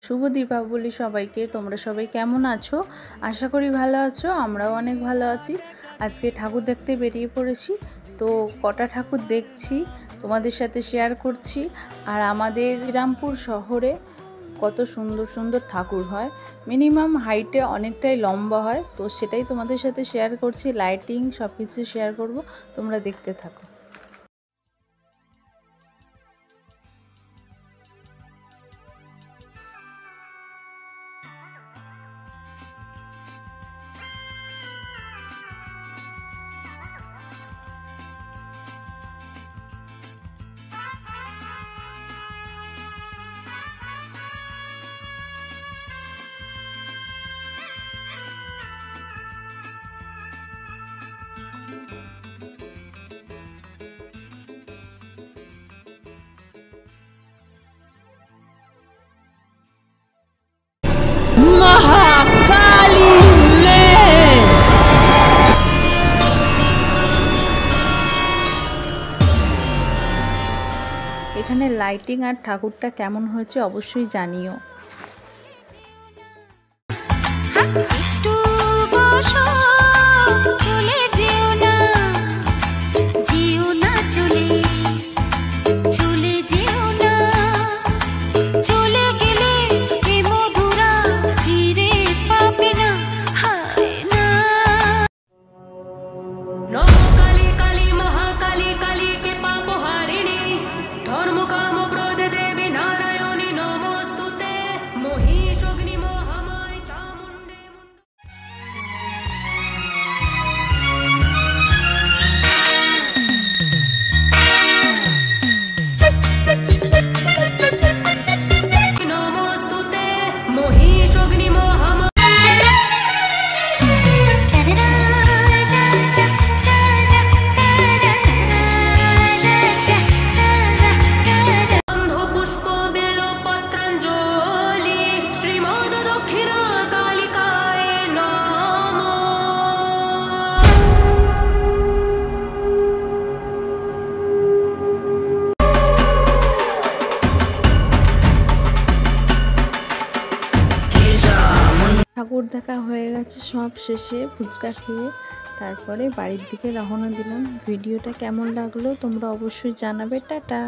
শুভ দীপাবলি সবাইকে। তোমরা সবাই কেমন আছো? আশা করি ভালো আছো। আমরাও অনেক ভালো আছি। আজকে ঠাকুর দেখতে বেরিয়ে পড়েছি। তো কটা ঠাকুর দেখছি তোমাদের সাথে শেয়ার করছি। আর আমাদের শ্রীরামপুর শহরে কত সুন্দর সুন্দর ঠাকুর হয়, মিনিমাম হাইটে অনেকটাই লম্বা হয়। তো সেটাই তোমাদের সাথে শেয়ার করছি, লাইটিং সব কিছু শেয়ার করব, তোমরা দেখতে থাকো। এখানে লাইটিং আর ঠাকুরটা কেমন হয়েছে অবশ্যই জানিও। ঠাকুর দেখা হয়ে গেছে, সব শেষে ফুচকা খেয়ে তারপরে বাড়ির দিকে রওনা দিলাম। ভিডিওটা কেমন লাগলো তোমরা অবশ্যই জানাবে। টাটা।